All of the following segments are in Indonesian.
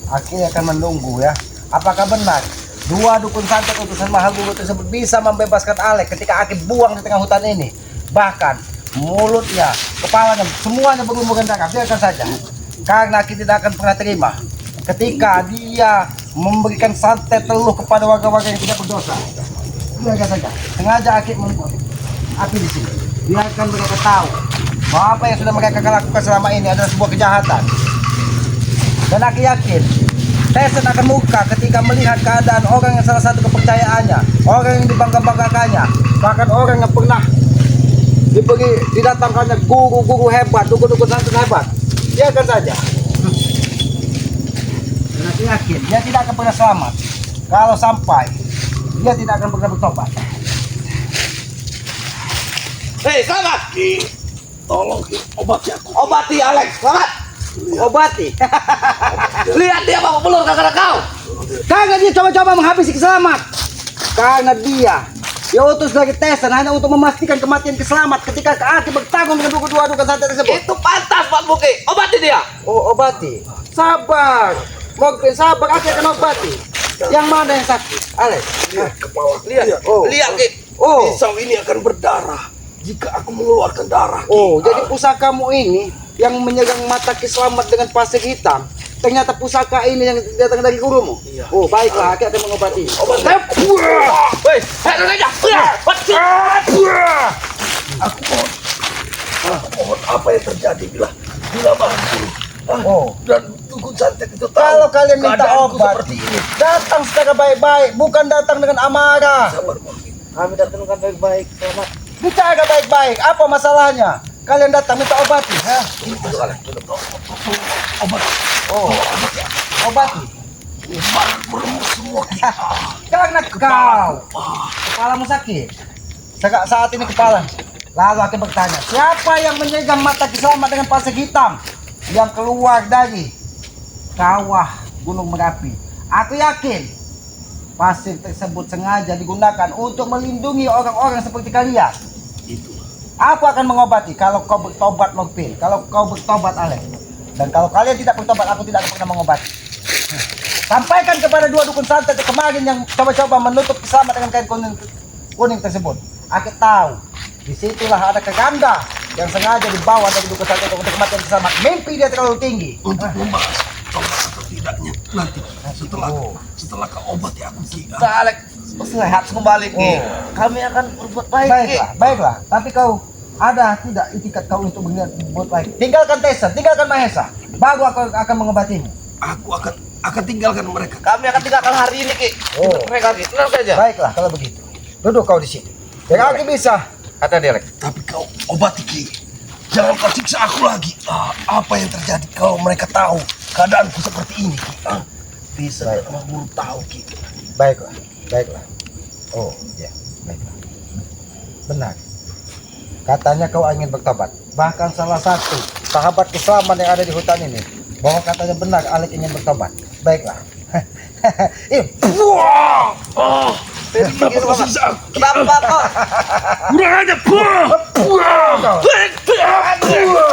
Aki akan menunggu ya. Apakah benar dua dukun santet utusan Maha Guru tersebut bisa membebaskan Alek ketika Aki buang di tengah hutan ini? Bahkan mulutnya, kepalanya, semuanya berlumuran darah. Biarkan saja, karena Aki tidak akan pernah terima ketika dia memberikan santet teluh kepada warga-warga yang tidak berdosa. Biarkan saja, sengaja Aki membuat api di sini. Biarkan mereka tahu bahwa apa yang sudah mereka lakukan selama ini adalah sebuah kejahatan. Dan Aki yakin Tyson akan murka ketika melihat keadaan orang yang salah satu kepercayaannya, orang yang dibangga-banggakannya, bahkan orang yang pernah didatangkannya guru-guru hebat, dukun-dukun santet hebat. Biarkan saja. Dan Aki yakin dia tidak akan pernah selamat kalau sampai dia tidak akan pernah bertobat. Hei, selamat! Tolong obati aku. Obati Alex, selamat! Obati. Lihat dia bawa pelur karena kau. Karena dia coba-coba menghabisi Keselamat. Karena dia utus dari Tyson hanya untuk memastikan kematian Keselamat ketika Aki bertanggung dengan dua dukun santet tersebut. Itu pantas Pak Buki. Obati dia. Oh, obati. Sabar. Mungkin sabar, Aki akan obati. Yang mana yang sakit? Alex. Kepala. Lihat. Oh. Lihat, Ki. Oh. Pisau ini akan berdarah jika aku mengeluarkan darah. Oh, jadi pusakamu ini yang menyerang mata Keselamat dengan pasir hitam. Ternyata pusaka ini yang datang dari gurumu. Iya. Oh, baiklah, Aki akan mengobati. Obat. Hei, hei, aja. Aku mohon apa yang terjadi bila mampu. Oh. Dan dukun santet itu tahu Kalau kalian minta keadaanku obat, seperti ini. datang secara baik-baik, bukan datang dengan amarah. Sabar, Mungkin. Kami datang dengan baik-baik, Selamat. Bicara baik-baik, apa masalahnya? Kalian datang minta obati, ha? Obat. Oh, obati. Badan meremuk semua. Karena kau, kepalamu sakit. Saat ini kepala. Lalu Aki bertanya, siapa yang menyegam mata Keselamat dengan pasir hitam yang keluar dari kawah Gunung Merapi? Aku yakin pasir tersebut sengaja digunakan untuk melindungi orang-orang seperti kalian. Itu. Aku akan mengobati kalau kau bertobat, Lokpil. Kalau kau bertobat, Alek. Dan kalau kalian tidak bertobat, aku tidak akan pernah mengobati. Sampaikan kepada dua dukun santet kemarin yang coba-coba menutup Keselamat dengan kain kuning tersebut. Aku tahu, disitulah ada keganda yang sengaja dibawa dari dukun santet untuk kematian Keselamat. Mimpi dia terlalu tinggi. Untuk membahas tobat atau tidaknya nanti setelah kau obati aku. Alex, sehat kembali, Ki. Oh. Kami akan berbuat baik, Ki. Baiklah, baiklah. Tapi kau ada tidak itikat kau untuk berbuat baik? Tinggalkan Tyson, tinggalkan Mahesa. Baru aku akan mengobatimu. Aku akan tinggalkan mereka. Kami akan tinggalkan hari ini, Ki. Oh. Mereka, Ki. Tenang saja. Baiklah, kalau begitu. Duduk kau di sini. Biar aku bisa. Kata dia, Alex. Tapi kau obati, Ki. Jangan kau siksa aku lagi. Apa yang terjadi kalau mereka tahu keadaanku seperti ini, Ki? Bisa Guru tahu, Ki. Baiklah, baiklah. Oh, ya, baiklah. Benar. Katanya kau ingin bertobat. Bahkan salah satu sahabat Keselamat yang ada di hutan ini bahwa katanya benar Alek ingin bertobat. Baiklah. Wah! Kenapa kau siksa aku? Kenapa kok? Kurang aja.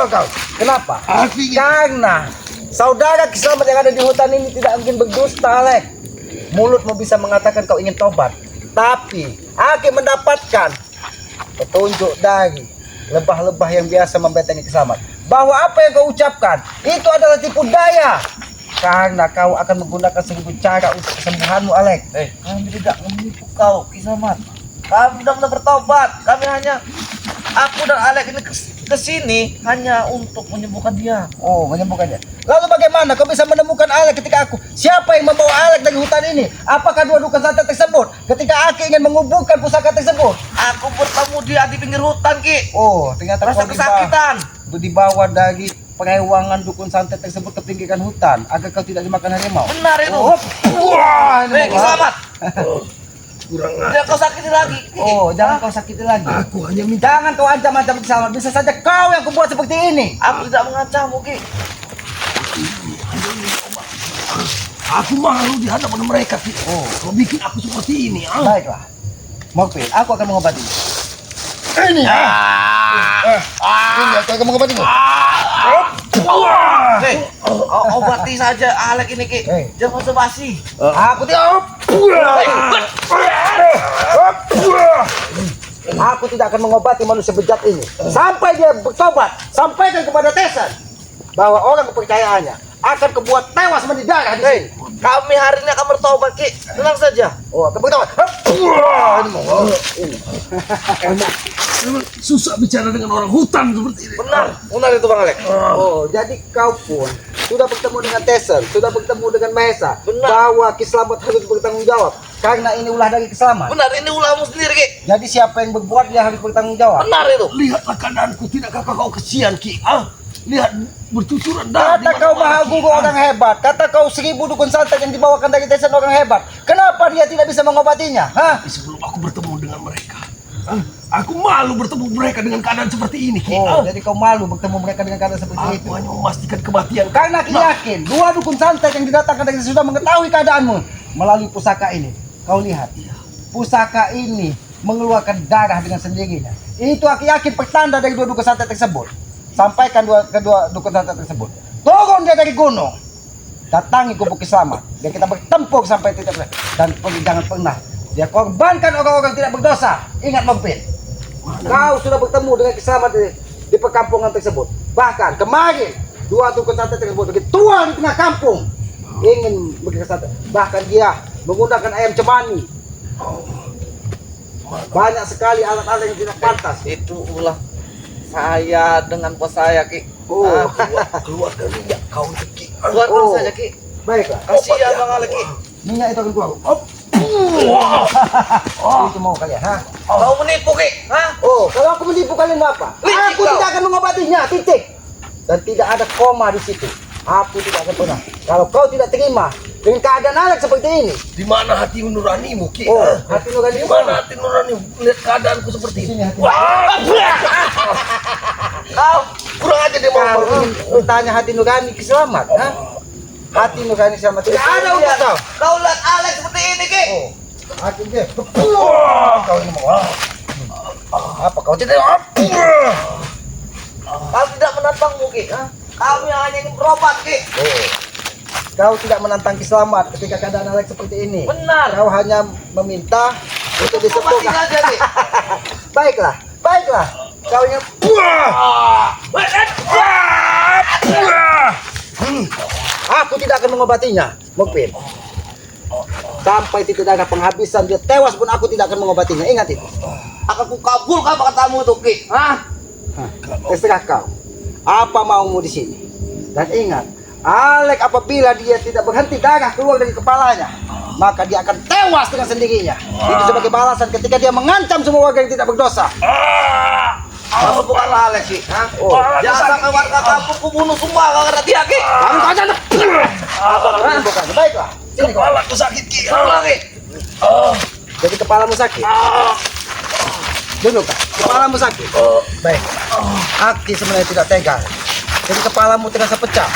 Kau. Kenapa? Aku ingin Karena saudara Keselamat yang ada di hutan ini tidak ingin berdusta, Alek. Mulutmu bisa mengatakan kau ingin tobat, tapi Aki mendapatkan petunjuk dari lebah-lebah yang biasa membentengi Keselamat bahwa apa yang kau ucapkan itu adalah tipu daya, karena kau akan menggunakan 1000 cara untuk kesembuhanmu, Alek. Kami tidak menipu kau, Kisahmat. Kami sudah bertobat. Kami hanya, aku dan Alex ini kesini hanya untuk menyembuhkan dia. Oh, menyembuhkannya. Lalu bagaimana kau bisa menemukan Alek ketika aku? Siapa yang membawa Alek dari hutan ini? Apakah dua dukun santet tersebut? Ketika Aki ingin menguburkan pusaka tersebut. Aku bertemu dia di pinggir hutan, Ki. Oh, ternyata Rasa kau kesakitan. dibawa dari perewangan dukun santet tersebut ke pinggiran hutan agar kau tidak dimakan harimau. Benar itu. Oh, wah, ini Kisahmat. kurang Dia kau sakiti lagi. Oh, jangan kau sakiti lagi. Aku hanya minta. Jangan kau ancam-ancam Keselamat. Bisa saja kau yang kubuat seperti ini. Aku tidak mengancammu, Ki. Aku malu di hadapan mereka, Ki. Oh. Kau bikin aku seperti ini. Baiklah. Mokpil, aku akan mengobati. Ini. Ini aku akan mengobati. Hei, obati saja Alek ini Ki. Hei. Jangan basa-basi. Aku tidak Aku tidak akan mengobati manusia bejat ini sampai dia bertobat. Sampaikan kepada Tesan bahwa orang kepercayaannya akan kebuat tewas mendidarah di sini. Kami hari ini akan bertobat Ki. Tenang saja. Oh, akan bertobat. Susah bicara dengan orang hutan seperti ini. Benar itu Bang Alek. Oh, jadi kau pun sudah bertemu dengan Tesan, sudah bertemu dengan Mahesa, Benar. bahwa Ki Slamet harus bertanggung jawab karena ini ulah dari Ki Slamet. Benar, ini ulahmu sendiri Ki. Jadi siapa yang berbuat dia harus bertanggung jawab. Benar itu. Lihatlah keadaanku, tidakkah kau kesian Ki? Lihat bercucuran darah. Kata kau Maha Guru orang hebat, kata kau 1000 dukun santet yang dibawakan dari Tesan orang hebat. Kenapa dia tidak bisa mengobatinya? Hah? Tapi sebelum aku bertemu dengan mereka, aku malu bertemu mereka dengan keadaan seperti ini Ki. Oh, jadi kau malu bertemu mereka dengan keadaan seperti itu. Aku hanya memastikan kematian. Karena Ki yakin, 2 dukun santet yang didatangkan dari sudah mengetahui keadaanmu melalui pusaka ini. Kau lihat, pusaka ini mengeluarkan darah dengan sendirinya. Itu aku yakin pertanda dari 2 dukun santet tersebut. Sampaikan kedua dukun santet tersebut. Turun dia dari gunung, datangi gubuk Ki Slamet dan kita bertempur sampai titik dan jangan pernah dia korbankan orang-orang tidak berdosa. Ingat Mempin, kau sudah bertemu dengan Ki Slamet di perkampungan tersebut. Bahkan kemarin 2 dukun santet tersebut lagi tua di tengah kampung ingin berkesantet. Bahkan dia menggunakan ayam cemani. Banyak sekali alat-alat yang tidak pantas. Itu ulah saya dengan bos saya Ki. Oh, Keluarkan minyak kau itu Ki. Keluarkan Oh. saja Ki. baiklah. Kasihan Bang Alek Ki. Minyak itu akan keluar. Itu mau kalian, ha? Kau menipu Ki. Hah? Oh, kalau aku menipu kalian mau apa? Licik Aku kau. tidak akan mengobatinya, titik. Dan tidak ada koma di situ. Aku tidak akan pernah. Kalau kau tidak terima dengan keadaan Alek seperti ini, Di mana hati nuranimu Ki? oh, hati nurani Di mana hati nuranimu? Lihat keadaanku seperti di ini. sini hati. Kau kurang aja dia mau. Kau ingin bertanya hati nurani Ki Slamet, ha? Hati nurani Ki Slamet tidak ada untuk kau. Kau lihat Alek seperti ini Ki. Oh, hati dia. Kau ini mau Apa kau tidak? Kau tidak menantangmu Ki. Hah? Kami hanya ingin berobat Ki. Oh. Kau tidak menantang Ki Slamet ketika keadaan Alek seperti ini. Benar. Kau hanya meminta untuk Obati disembuhkan. saja Ki. Baiklah, baiklah. Kau yang aku tidak akan mengobatinya, Mukmin. Sampai tidak ada penghabisan dia tewas pun aku tidak akan mengobatinya. Ingat itu. Akan ku kabulkan perkataanmu itu Ki. Hah? Terserah kau. Apa maumu di sini? Dan ingat, Alek apabila dia tidak berhenti darah keluar dari kepalanya, maka dia akan tewas dengan sendirinya. Itu sebagai balasan ketika dia mengancam semua warga yang tidak berdosa. Kamu bukanlah Alek Ki. Hah? Oh, Jangan sampai warga kampung ku bunuh semua karena dia Ki. kamu kau jangan. Bukan. Baiklah. Sini kau. Kepalaku sakit Ki. Ulang Ki. Jadi kepalamu sakit. Duduk, Kak. Kepalamu sakit. Baik. Aki sebenarnya tidak tega. Jadi kepalamu terasa pecah.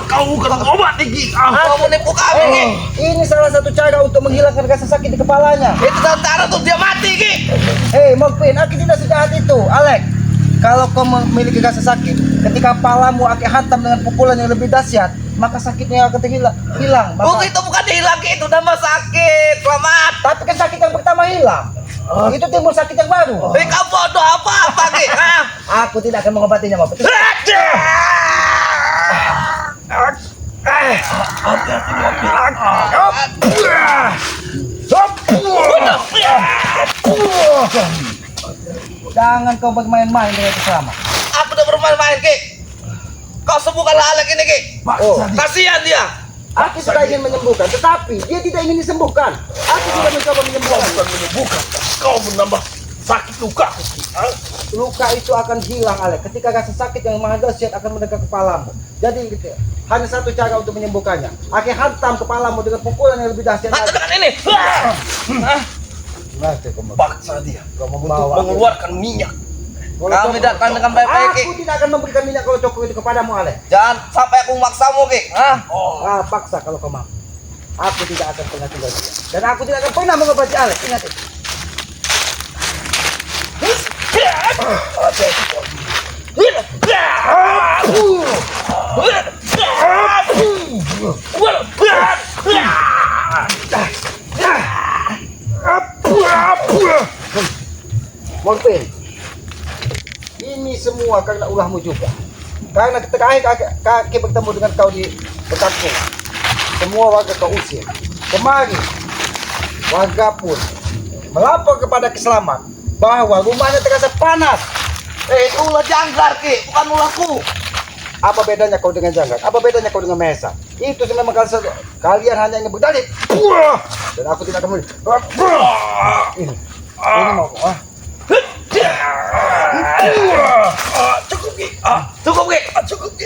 Kau bukan obat Ki. Kau menipu kami Ki. Ini salah satu cara untuk menghilangkan rasa sakit di kepalanya. Itu cara untuk dia mati Ki. Hei, Mokpin, Aki tidak sejahat itu. Alek, kalau kau memiliki rasa sakit, ketika kepalamu Aki hantam dengan pukulan yang lebih dahsyat, maka sakitnya akan hilang. Oh, itu bukan hilang Ki, itu nama sakit. Selamat. Tapi kan sakit yang pertama hilang. Itu timbul sakit yang baru. Kau bodoh apa-apa Ki. Hah? Aku tidak akan mengobatinya, Mokpin. Jangan kau bermain-main dengan Ki Slamet. Aku udah bermain-main Ki. Kau sembuhkanlah Alek ini Ki. Oh, Kasihan dia. aku sudah ingin menyembuhkan, tetapi dia tidak ingin disembuhkan. Aku sudah mencoba menyembuhkan. Bukan menyembuhkan. Kau menambah sakit luka Ki. Luka itu akan hilang, Alek. Ketika rasa sakit yang maha dahsyat akan mendekat kepalamu. Jadi gitu, hanya satu cara untuk menyembuhkannya. Aki hantam kepalamu dengan pukulan yang lebih dahsyat Hantam lagi. dengan ini. Hah? Nah, itu kamu. Paksa dia. Kau Untuk membawa mengeluarkan minyak. Kami datang dengan baik-baik, Ki. Aku tidak akan memberikan minyak kalau cokok itu kepadamu, Ale. Jangan sampai aku memaksamu, Ki. Paksa kalau kau mau. Aku tidak akan pernah tinggal diam. Dan aku tidak akan pernah mengobati Ale. Ingat itu. Morfin, ini semua karena ulahmu juga. Karena ketika kaki bertemu dengan kau di berkampung, semua warga kau usir. Kemari, warga pun melapor kepada Kiselamat bahwa rumahnya terasa panas. Itu ulah jangkar, Ki, bukan ulahku. Apa bedanya kau dengan Janggar? Apa bedanya kau dengan Mesa? Itu memang kalian hanya ingin berdalih. Dan aku tidak akan ini mau Cukup, Ki. Cukup, Ki. Cukup, Ki.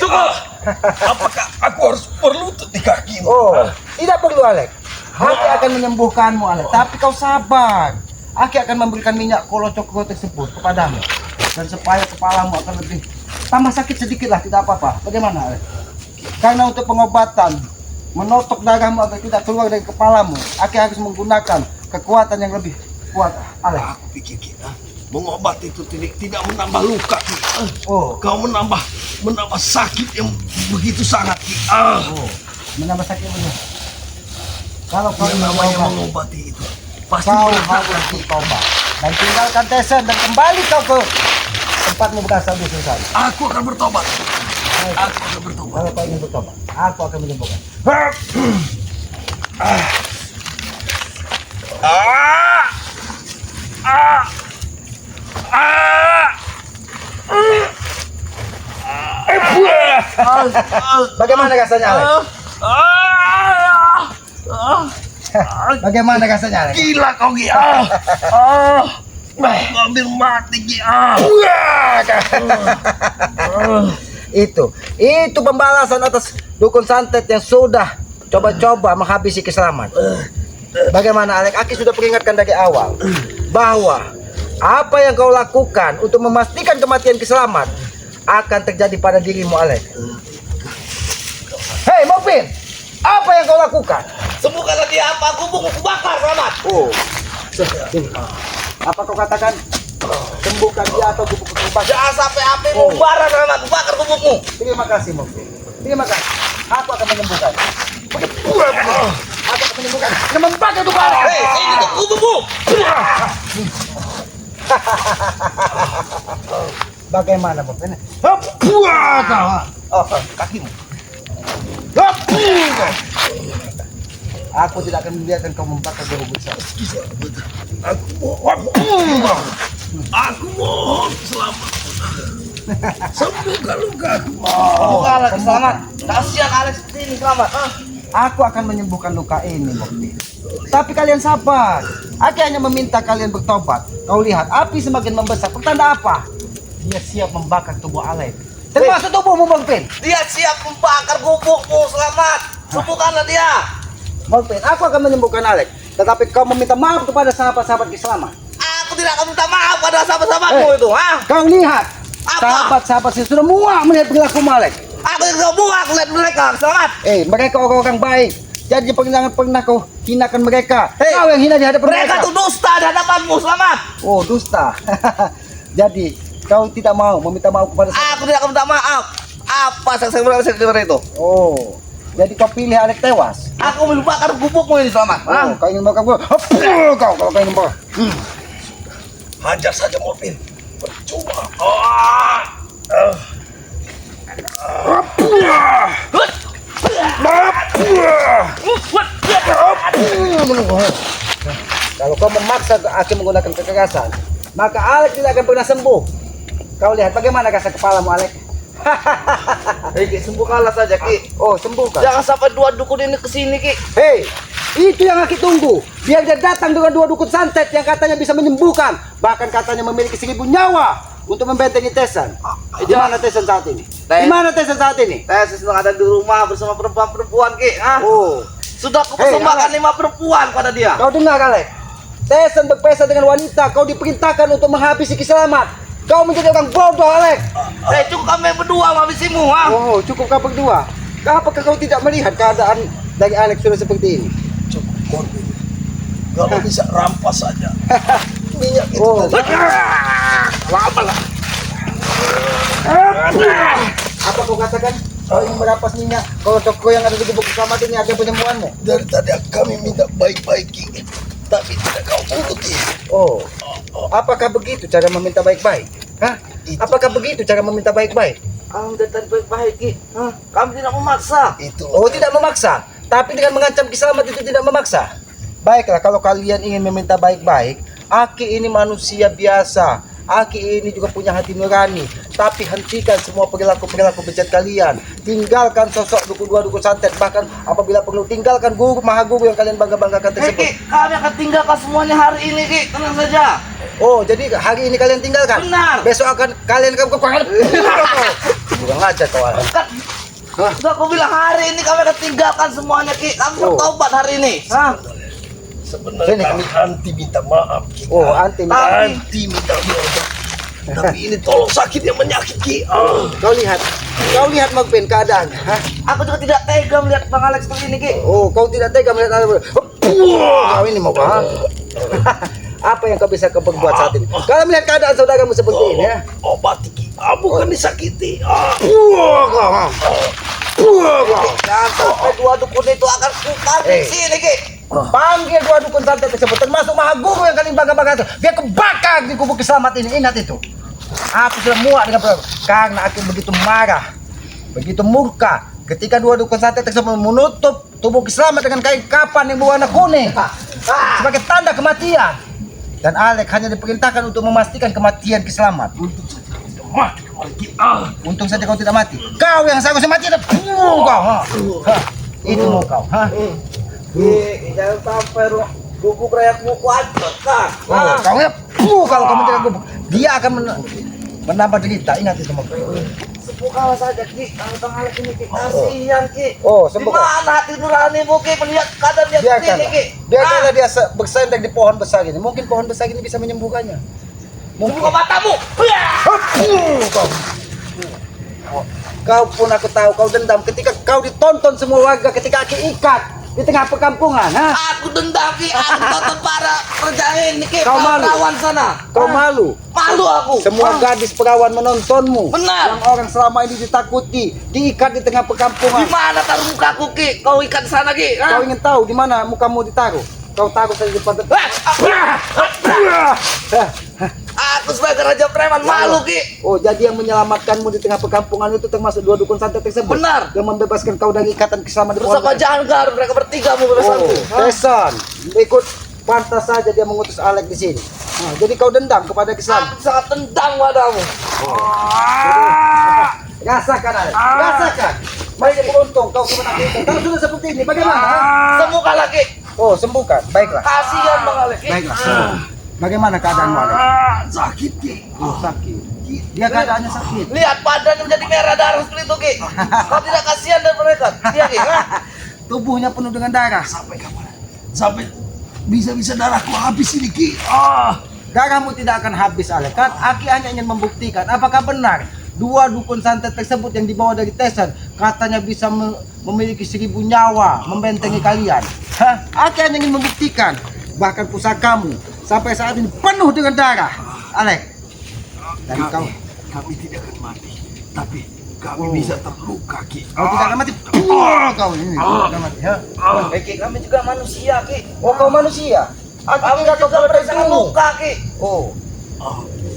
Apakah aku harus berlutut di kakimu? Oh, tidak perlu, Alek. Aku akan menyembuhkanmu, Alek. Tapi kau sabar. Aku akan memberikan minyak kolocok tersebut kepadamu. Dan supaya kepalamu akan lebih tambah sakit sedikit lah, tidak apa-apa. Bagaimana, Alek? Karena untuk pengobatan, menotok darahmu agar tidak keluar dari kepalamu, aku harus menggunakan kekuatan yang lebih kuat, Alek. Aku pikir kita mengobati itu tidak menambah luka, Ki. Oh, Kau menambah sakit yang begitu sangat, Ki. menambah sakit benar. Kalau kau Yang ingin namanya berobat, mengobati itu pasti kau berat, harus Ki. bertobat dan tinggalkan Tesen dan kembali kau ke tempatmu berasal di sana. Aku akan bertobat. Aku akan bertobat. Kalau kau ingin bertobat, aku akan menyembuhkan. Bagaimana rasanya, Alek? Bagaimana rasanya, Alek? Gila kau, Ki. Hampir mati, Ki. Itu pembalasan atas dukun santet yang sudah coba-coba menghabisi Kiselamat. Bagaimana, Alek? Aki sudah peringatkan dari awal bahwa apa yang kau lakukan untuk memastikan kematian Kiselamat akan terjadi pada dirimu, Alek. Hei, Mopin, apa yang kau lakukan? Sembuhkanlah dia, apa aku mau kubakar, Selamat. Oh, sini. Apa kau katakan? Sembuhkan dia atau gubuk kubak? Jangan sampai api membara, Selamat. Kubakar gubukmu. Terima kasih, Mopin. Terima kasih. Aku akan menyembuhkan. Aku akan menyembuhkan. Dan membakar tuh barang. Hei, ini tuh gubukmu. Bagaimana, Mopin? Oh, kakimu. Aku tidak akan membiarkan kau membakar gubuk saya. Aku mohon selamat. Sembuhkan lukaku. Bukalah, Selamat. Kasihan Alex seperti ini, Selamat. Aku akan menyembuhkan luka ini, Mopin. Tapi kalian sabar. Aku hanya meminta kalian bertobat. Kau lihat, api semakin membesar. Pertanda apa? Dia siap membakar tubuh Alek. Termasuk tubuhmu, Mopin. Dia siap membakar gubukmu, Selamat. Sembuhkanlah dia. Mopin, aku akan menyembuhkan Alek. Tetapi kau meminta maaf kepada sahabat-sahabat Kiselamat. Aku tidak akan minta maaf pada sahabat-sahabatmu itu, Kau lihat, Apa? sahabat-sahabat sih sudah muak melihat perilaku Alek. Aku yang semua aku lihat mereka, Selamat. Mereka orang-orang baik. Jadi jangan pernah kau hinakan mereka. Kau yang hina di hadapan Mereka mereka. tuh dusta di hadapanmu, Selamat. Oh, dusta. Jadi kau tidak mau meminta maaf kepada Aku tidak akan minta maaf. Apa sebenarnya itu? Oh, jadi kau pilih Alek tewas. Aku membakar gubukmu ini, Selamat. Kau ingin bakar gua. Kau kalau kau ingin bakar. Hajar saja, Mopin. Percuma. Kalau kau memaksa Aki menggunakan kekerasan, maka Alek tidak akan pernah sembuh. Kau lihat bagaimana rasa kepalamu, Alek. Hei, Ki, sembuhkanlah saja, Ki. Oh, sembuhkan. Jangan sampai dua dukun ini kesini, Ki. Hei, itu yang Aki tunggu. Biar dia datang dengan dua dukun santet yang katanya bisa menyembuhkan. Bahkan katanya memiliki 1000 nyawa untuk membentengi Tesan. Di mana Tesan saat ini? Di mana Tesan saat ini? Saya sedang ada di rumah bersama perempuan-perempuan, Ki. Oh, Sudah aku persembahkan 5 perempuan pada dia. kau dengar, Alek? Tesan berpesta dengan wanita. Kau diperintahkan untuk menghabisi Kiselamat. Kau menjadi orang bodoh, Alek. Cukup kami berdua mabisimu, ha? Oh, cukup kau berdua. Apakah kau tidak melihat keadaan dari Alex sudah seperti ini? Cukup Corbin. Kalau bisa rampas saja. Minyak itu Oh. tadi. Lama lah. Apa kau katakan? Kau ingin merampas minyak? Kalau toko yang ada di gubuk keselamatan ini ada penyembuhanmu? Dari tadi kami minta baik-baik, Ki. Tapi tidak kau turuti. Oh, apakah begitu cara meminta baik-baik? Hah? Itu. Apakah begitu cara meminta baik-baik? Kami datang baik-baik, Ki. Kami tidak memaksa. Itu. Oh, tidak memaksa. Tapi dengan mengancam kiselamat itu tidak memaksa. Baiklah, kalau kalian ingin meminta baik-baik, Aki ini manusia biasa. Aki ini juga punya hati nurani. Tapi hentikan semua perilaku-perilaku bejat kalian. Tinggalkan sosok dukun santet. Bahkan apabila perlu, tinggalkan guru maha guru yang kalian bangga-banggakan tersebut. Ki, kami akan tinggalkan semuanya hari ini, Ki. Tenang saja. Oh, jadi hari ini kalian tinggalkan? Benar. Besok akan kalian ke Kurang aja kau. Kan, sudah aku bilang hari ini kami akan tinggalkan semuanya, Ki. Kami Oh. bertobat hari ini. Hah? Sebenarnya Sini. kami anti minta maaf, Ki. Oh, anti minta maaf. Anti minta maaf. Tapi ini tolong sakit yang menyakiti. Kau lihat Magpin keadaan. Hah? Aku juga tidak tega melihat Bang Alex seperti ini, Ki. Oh, kau tidak tega melihat anak. Kau ini mau apa? Apa yang kau bisa kau perbuat saat ini? Kalau melihat keadaan saudaramu seperti ini ya. Obati, Ki. Bukan disakiti. Jangan sampai dua dukun itu akan kukabin sini, Ki. Panggil dua dukun santet tersebut, termasuk maha guru yang kalian bangga-bangga itu. Biar kebakar di kubu keselamat ini. Ingat itu. Aku sudah muak dengan karena aku begitu marah, begitu murka ketika dua dukun santet tersebut menutup tubuh keselamat dengan kain kapan yang berwarna kuning sebagai tanda kematian. Dan Alek hanya diperintahkan untuk memastikan kematian keselamat. Untung saja kau tidak mati. Kau yang seharusnya mati adalah kau. Itu mau kau. Jangan sampai gubuk rayakmu kuhancurkan. Kau ya, kalau kamu tidak gubuk, dia akan menambah derita. Ingat itu mau. Sembuhkanlah saja, Ki. Bang Alex ini, Ki. Kasihan, Ki. Oh, sembuhkan. Di mana hati nuranimu, Ki? Melihat keadaan dia seperti ini, Ki. Biarkanlah dia bersandar di pohon besar ini. Mungkin pohon besar ini bisa menyembuhkannya. Membuka matamu. Kau pun aku tahu kau dendam ketika kau ditonton semua warga ketika Aki ikat di tengah perkampungan. Aku dendam, Ki. Aku tonton para kerja ini, Ki. Kau malu? Perawan sana. Kau malu. Malu aku. Semua gadis perawan menontonmu. Benar. Yang orang selama ini ditakuti, diikat di tengah Di perkampungan. mana taruh mukaku, Ki? Kau ikat sana, Ki. Kau ingin tahu di mana mukamu ditaruh? Kau taruh saja di depan. Aku sebagai raja preman malu, Ki. Oh, jadi yang menyelamatkanmu di tengah perkampungan itu termasuk dua dukun santet tersebut. Benar. Yang membebaskan kau dari ikatan keselamatan di pohon. Bersama Janggar, mereka bertiga mau bebas Oh, aku. Teson, ikut pantas saja dia mengutus Alek di sini. Jadi kau dendam kepada keselamatan. Aku sangat tendang padamu. Rasakan Alek, rasakan. Mari beruntung kau kemenang itu. Kalau sudah seperti ini, bagaimana? Sembuhkan lagi. Oh, sembuhkan. Baiklah. Kasihan Bang Alex. Baiklah. Bagaimana keadaanmu Alek? Sakit, Ki. Oh, sakit. Dia keadaannya sakit. Lihat badannya menjadi merah darah seperti itu, Ki. Kau tidak kasihan dari mereka. Iya, Ki. Tubuhnya penuh dengan darah. Sampai kapan? Sampai bisa-bisa darahku habis ini, Ki. Darahmu tidak akan habis Alek. Kan Aki hanya ingin membuktikan apakah benar dua dukun santet tersebut yang dibawa dari Teson katanya bisa memiliki 1000 nyawa membentengi kalian. Aki hanya ingin membuktikan. Bahkan pusakamu sampai saat ini penuh dengan darah. Alek. Dan kau Kami tidak akan mati, tapi kami bisa terluka, Ki. kau tidak akan mati. Kau ini tidak mati. Ki, kami juga manusia, Ki. Oh, kau manusia. Aku Kami kira kau juga berada dengan luka, Ki. Oh.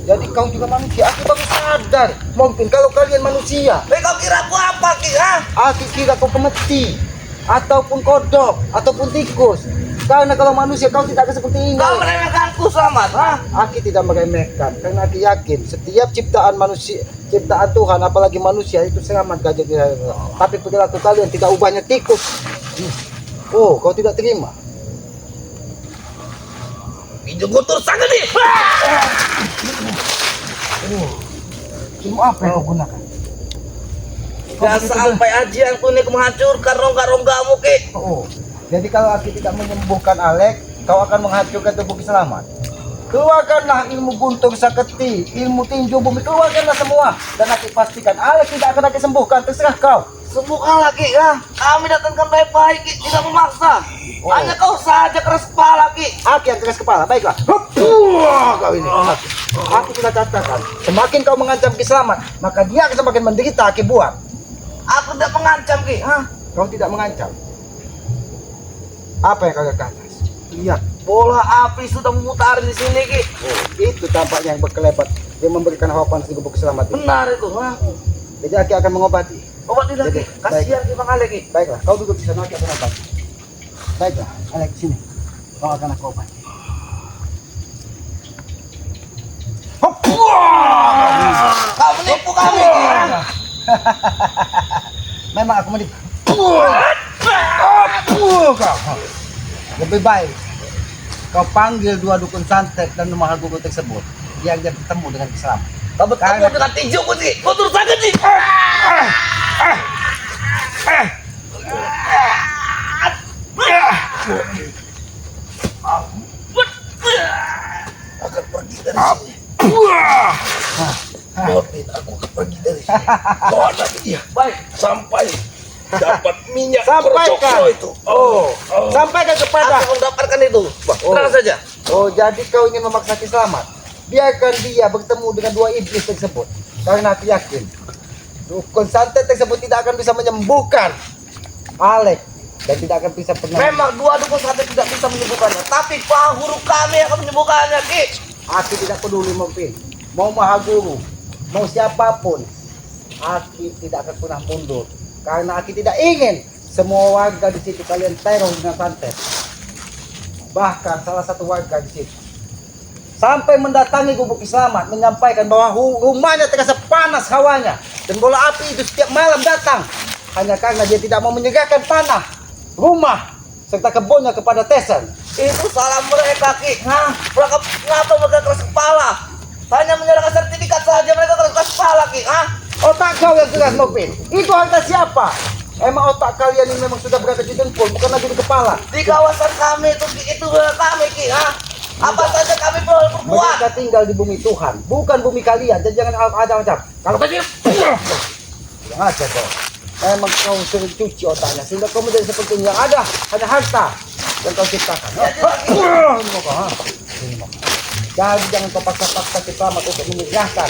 Jadi kau juga manusia. Aku baru sadar. Mungkin kalau kalian manusia, Kau kira aku apa, Ki? aku kira kau kemeti ataupun kodok ataupun tikus. Karena kalau manusia kau tidak akan seperti ini. Kau meremehkanku, Selamat. Aki tidak meremehkan karena Aki yakin setiap ciptaan manusia, ciptaan Tuhan apalagi manusia itu selamat gajah tidak. Tapi perilaku kalian tidak ubahnya tikus. Oh, kau tidak terima. Pinjam kotor sangat nih. Ilmu apa yang kau gunakan? Gak sampai ajianku ini menghancurkan rongga-ronggamu, Ki. Oh, jadi kalau Aki tidak menyembuhkan Alek, kau akan menghancurkan tubuh Selamat. Keluarkanlah ilmu guntur saketi, ilmu tinju bumi, keluarkanlah semua. Dan Aki pastikan Alex tidak akan Aki sembuhkan, terserah kau. Sembuhkan lagi ya. Kami datangkan baik-baik Ki, tidak memaksa. Oh. Hanya kau saja keras kepala Ki. Aki yang keras kepala, baiklah. Kau ini. Aku sudah katakan, semakin kau mengancam Ki Selamat, maka dia akan semakin menderita. Aki buat. Aku tidak mengancam Ki. Kau tidak mengancam. Apa yang kau lihat ke atas? Lihat. Bola api sudah memutar di sini Ki. Oh, itu tampaknya yang berkelebat. Dia memberikan harapan si Gubuk Selamat. Benar itu. Jadi Aki akan mengobati. Obati lagi. Jadi, Kasihan Ki Bang Ale Ki. Baiklah, kau duduk di sana, Aki akan obati. Baiklah, Alex sini. Kau akan aku obati. Kau menipu kami Ki. Memang aku menipu. Kau. Lebih baik kau panggil dua dukun santet dan rumah guru tersebut yang dia bertemu dengan Islam. Kau bertemu dengan tinju Ki. Kau terus saja Ki. Akan pergi dari sini. Mortin, aku akan pergi dari sini. Bawa lagi dia Baik. sampai dapat minyak Sampaikan. percokro itu. Sampaikan kepada. Aku mendapatkan itu. Tenang saja. Oh, jadi kau ingin memaksa Ki Selamat. Biarkan dia bertemu dengan dua iblis tersebut. Karena aku yakin dukun santet tersebut tidak akan bisa menyembuhkan Alex dan tidak akan bisa pernah. Memang dua dukun santet tidak bisa menyembuhkannya, tapi Mahaguru kami akan menyembuhkannya Ki. Aku tidak peduli mau Mahaguru, mau siapapun. Aki tidak akan pernah mundur karena Aki tidak ingin semua warga di situ kalian teror dengan santet. Bahkan salah satu warga di situ sampai mendatangi Gubuk Selamat menyampaikan bahwa rumahnya terasa panas hawanya dan bola api itu setiap malam datang hanya karena dia tidak mau menyerahkan tanah, rumah serta kebunnya kepada Tesen. Itu salah mereka Ki. Mereka ngapa mereka keras kepala? Hanya menyerahkan sertifikat saja mereka keras kepala Ki. Otak kau yang keras Nopin. Itu harta siapa? Emang otak kalian ini memang sudah berada di dengkul, bukan lagi di kepala. Di kawasan kami itu kami Ki. Apa saja kami boleh berbuat. Mereka tinggal di bumi Tuhan, bukan bumi kalian. Dan jangan ada macam. Kalau kau yang aja kau. Emang kau sering cuci otaknya sehingga kau menjadi seperti ini. Yang ada hanya harta yang kau ciptakan. Ini mau kau, ini mau. Jadi jangan kau paksa-paksa Ki Selamat untuk menyerahkan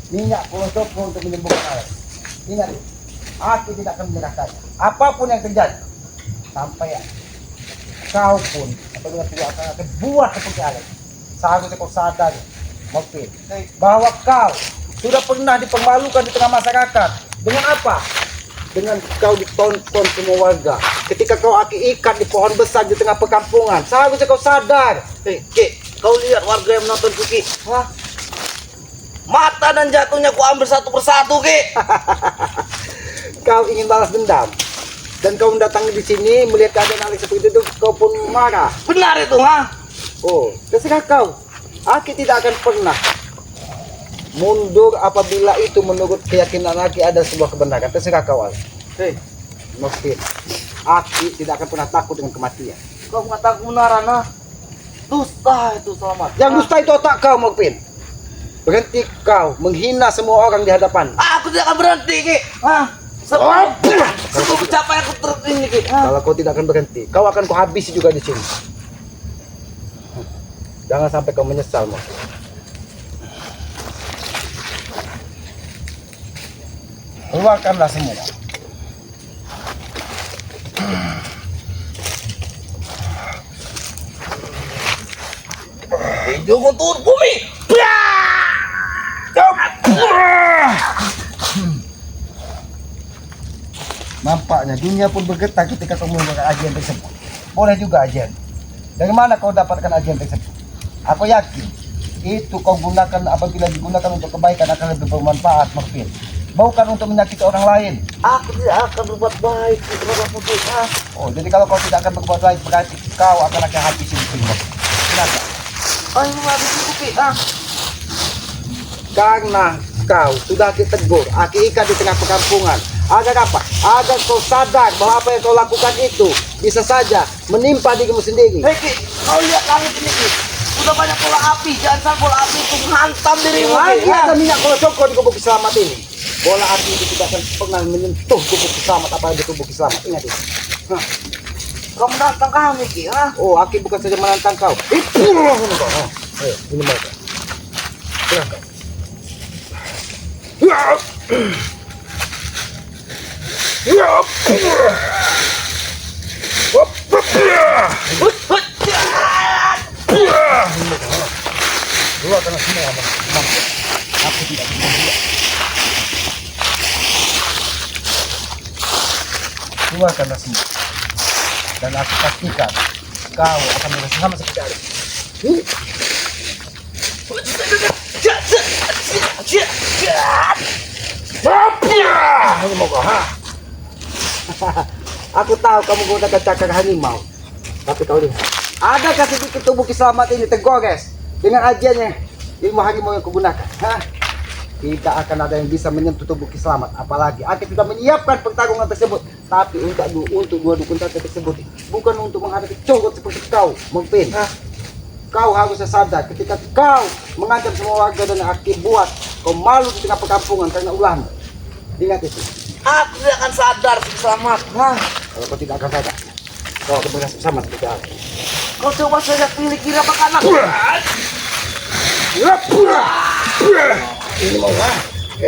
minyak kolosoko untuk menyembuhkan Alex. Ingat, aku tidak akan menyerahkannya. Apapun yang terjadi, sampai kau pun apabila tidak akan buat seperti Alex. Seharusnya kau sadar, Mopin, bahwa kau sudah pernah dipermalukan di tengah masyarakat. Dengan apa? Dengan kau ditonton semua warga. Ketika kau Aki ikat di pohon besar di tengah perkampungan. Seharusnya kau sadar. Ki, kau lihat warga yang menonton Ki. Mata dan jatuhnya ku ambil satu persatu Ki. Kau ingin balas dendam. Dan kau mendatangi di sini melihat keadaan Alex seperti itu, kau pun marah. Benar itu Oh, terserah kau. Aki tidak akan pernah mundur apabila itu menurut keyakinan Aki ada sebuah kebenaran. Terserah kau, Alex. Mungkin Aki tidak akan pernah takut dengan kematian. Kau mengatakan kebenaran dusta itu Selamat. Yang dusta itu otak kau, Mungkin. Berhenti kau menghina semua orang di hadapan. Aku tidak akan berhenti Ki. Sebelum pencapaian aku tertinggi Ki. Kalau kau tidak akan berhenti, kau akan kuhabisi juga di sini. Jangan sampai kau menyesal, Mungkin. Keluarkanlah semua. Hijau turun bumi. Nampaknya dunia pun bergetar ketika kau menggunakan ajian tersebut. Boleh juga ajian. Dari mana kau dapatkan ajian tersebut? Aku yakin itu kau gunakan apabila digunakan untuk kebaikan akan lebih bermanfaat, Mungkin. Bukan untuk menyakiti orang lain. Aku tidak akan berbuat baik kepada putih. Oh, jadi kalau kau tidak akan berbuat baik berarti kau akan habisi di sini. Kenapa? Ini menghabisi Ki. Karena kau sudah ditegur, Aki ikat di tengah perkampungan. Agar apa? Agar kau sadar bahwa apa yang kau lakukan itu bisa saja menimpa dirimu sendiri. Hei Ki, kau lihat langit ini Ki. Udah banyak bola api, jangan sampai bola api itu menghantam dirimu Ki. Lagi ada minyak kalau cokor di gubuk selamat ini. Bola api itu tidak akan pernah menyentuh gubuk selamat apalagi gubuk selamat. Ingat itu. Hah. Kau menantang kami Ki, ha? Oh, Aki bukan saja menantang kau. Itu ini kau. Ayo, ini mau kau. Silahkan. Keluarkan semua teman. Aku tidak bisa lihat. Keluarkanlah semua. Dan aku pastikan kau akan merasa sama seperti Ali. Ini mau kau, ha? Aku tahu kamu menggunakan cakar harimau, tapi kau lihat, adakah sedikit tubuh kiselamat ini tergores dengan ajiannya ilmu harimau yang kugunakan? Ha? Tidak akan ada yang bisa menyentuh tubuh kiselamat, apalagi aku sudah menyiapkan pertarungan tersebut. Tapi untuk dua dukun sate tersebut, bukan untuk menghadapi cowok seperti kau, Mengpin. Kau harus sadar ketika kau mengancam semua warga dan Aki buat kau malu di tengah perkampungan karena ulahmu. Ingat itu. Aku tidak akan sadar Ki Selamat. Hah? Kalau kau tidak akan sadar, kau akan berhasil sama seperti aku. Kau coba saja pilih kiri apa kanan. Ini mau ha? Ini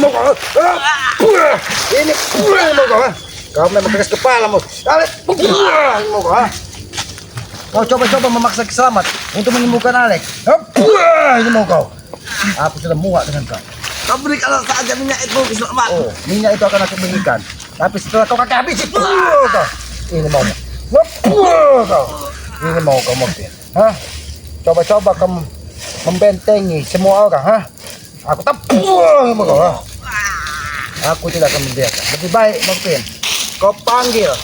mau kau? Ini mau kau ha? Kau memang keras kepala mau. Ini mau kau ha? Kau coba-coba memaksa Selamat untuk menyembuhkan Alek. Ini mau kau? Aku sudah muak dengan kau. Kau berikan saja minyak itu Ki Selamat. Oh, minyak itu akan aku berikan. Tapi setelah kau kakek habis itu, kau. Ini mau kau. Ini mau kau mobil. Hah? Coba-coba kamu membentengi semua orang, ha? Aku tak sama kau, ha? Aku tidak akan membiarkan. Lebih baik, Mokpin, kau panggil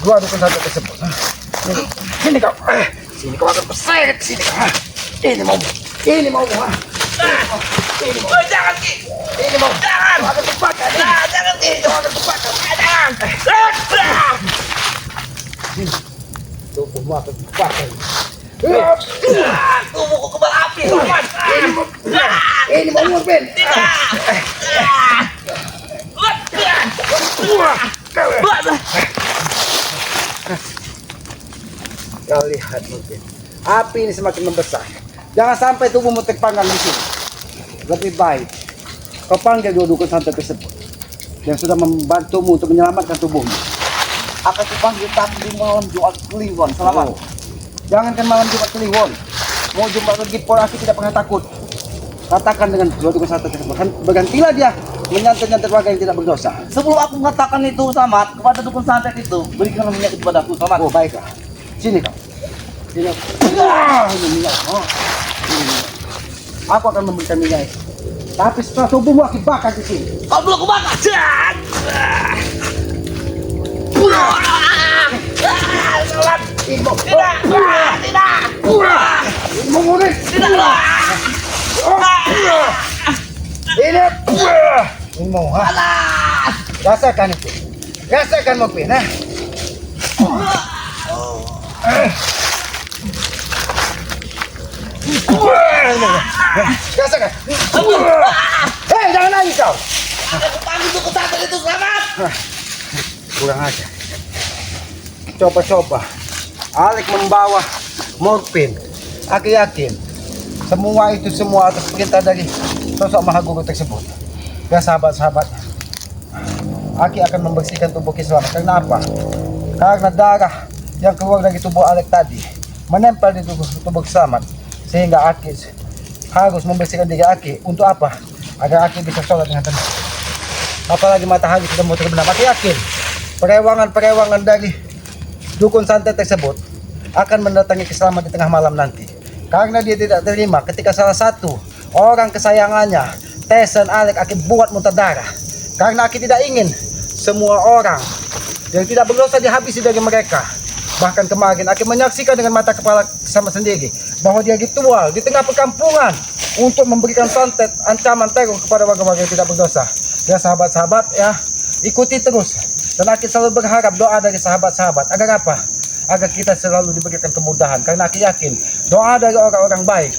dua dukun sate tersebut. Sini kau. Sini kau akan terseret. Sini kau. Ini mau. Ini mau, ha? Ini mau. Jangan Ki. Ini mau. Jangan. Kau akan terbakar. Jangan Ki. Kau akan terbakar. Jangan. Tubuhmu akan terbakar. Tubuhku kebal api Selamat. Ini mau Mokpin. Kau lihat Mokpin, api ini semakin membesar. Jangan sampai tubuhmu terpanggang di sini. Lebih baik kau panggil dua dukun santet tersebut yang sudah membantumu untuk menyelamatkan tubuhmu. Akan kupanggil tapi di malam Jumat Kliwon Selamat. Oh. Jangankan malam Jumat Kliwon, mau Jumat lagi pun aku tidak pernah takut. Katakan dengan dua dukun santet tersebut, bergantilah dia menyantet-nyantet warga yang tidak berdosa. Sebelum aku mengatakan itu Selamat kepada dukun santet itu, berikanlah minyak itu padaku Selamat. Oh baiklah, sini kau. Sini. Ini minyak. Oh. Ini minyak. Aku akan memberikan minyak itu. Tapi setelah tubuhmu aku bakar di sini. Kau belum kebakar. Selamat. Ini Tidak. Tidak. Ini mau ngomong. Tidak. Ini. Ini mau ha? Rasakan itu. Rasakan Mokpin, ha? Rasakan. Hei, jangan nangis kau. Aku panggil dukun santet itu Selamat. Kurang aja. Coba-coba Alek membawa Mokpin. Aku yakin semua itu semua atas perintah dari sosok Mahaguru tersebut. Dan sahabat-sahabat, Aki akan membersihkan tubuh Selamat. Karena apa? Karena darah yang keluar dari tubuh Alek tadi menempel di tubuh Selamat, sehingga Aki harus membersihkan diri Aki. Untuk apa? Agar Aki bisa sholat dengan tenang. Apalagi matahari sudah mau terbenam. Aki yakin perewangan-perewangan dari dukun santet tersebut akan mendatangi Selamat di tengah malam nanti. Karena dia tidak terima ketika salah satu orang kesayangannya, Tesen Alek, Aki buat muntah darah. Karena Aki tidak ingin semua orang yang tidak berdosa dihabisi dari mereka. Bahkan kemarin Aki menyaksikan dengan mata kepala sama sendiri bahwa dia ritual di tengah perkampungan untuk memberikan santet ancaman teror kepada warga-warga yang tidak berdosa. Ya sahabat-sahabat ya, ikuti terus. Dan Aki selalu berharap doa dari sahabat-sahabat agar apa? Agar kita selalu diberikan kemudahan. Karena Aki yakin doa dari orang-orang baik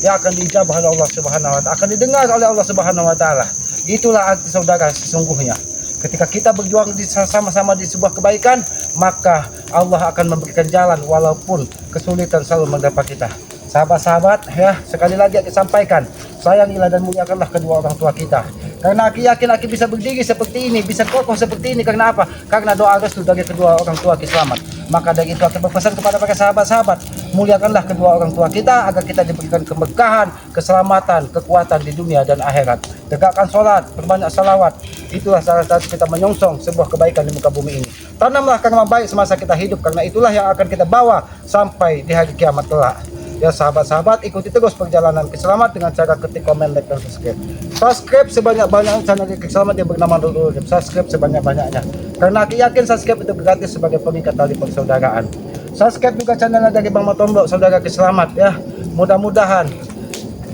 yang akan diijabah oleh Allah Subhanahu wa taala, akan didengar oleh Allah Subhanahu wa taala. Itulah arti saudara sesungguhnya. Ketika kita berjuang sama-sama di sebuah kebaikan, maka Allah akan memberikan jalan walaupun kesulitan selalu mendapat kita. Sahabat-sahabat ya, sekali lagi Aki sampaikan, sayangilah dan muliakanlah kedua orang tua kita. Karena Aki yakin Aki bisa berdiri seperti ini, bisa kokoh seperti ini karena apa? Karena doa restu dari kedua orang tua Aki selamat. Maka dari itu Aki berpesan kepada para sahabat-sahabat, muliakanlah kedua orang tua kita agar kita diberikan keberkahan, keselamatan, kekuatan di dunia dan akhirat. Tegakkan sholat, perbanyak salawat. Itulah salah satu kita menyongsong sebuah kebaikan di muka bumi ini. Tanamlah karma baik semasa kita hidup, karena itulah yang akan kita bawa sampai di hari kiamat kelak. Ya sahabat-sahabat, ikuti terus perjalanan Kiselamat dengan cara ketik komen, like, dan subscribe. Subscribe sebanyak-banyaknya channel Kiselamat yang bernama Nurul Urip. Subscribe sebanyak-banyaknya. Karena Aki yakin subscribe itu gratis sebagai pengikat tali persaudaraan. Subscribe juga channelnya dari Bang Matombok, saudara Kiselamat ya. Mudah-mudahan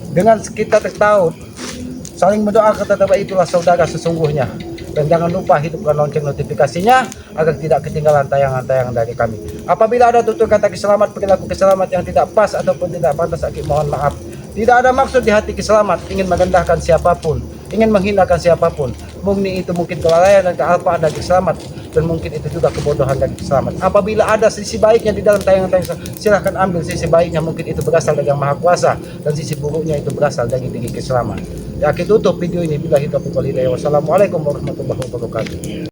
dengan kita tahu saling mendoakan tetap itulah saudara sesungguhnya. Dan jangan lupa hidupkan lonceng notifikasinya agar tidak ketinggalan tayangan-tayangan dari kami. Apabila ada tutur kata Kiselamat, perilaku Kiselamat yang tidak pas ataupun tidak pantas, Aki mohon maaf. Tidak ada maksud di hati Kiselamat ingin merendahkan siapapun, ingin menghinakan siapapun. Murni itu mungkin kelalaian dan kealpaan dari Kiselamat, dan mungkin itu juga kebodohan dari Kiselamat. Apabila ada sisi baiknya di dalam tayangan-tayangan, silahkan ambil sisi baiknya, mungkin itu berasal dari Yang Maha Kuasa, dan sisi buruknya itu berasal dari diri Kiselamat. Ya, Aki tutup video ini. Billahi taufiq wal hidayah. Wassalamualaikum warahmatullahi wabarakatuh.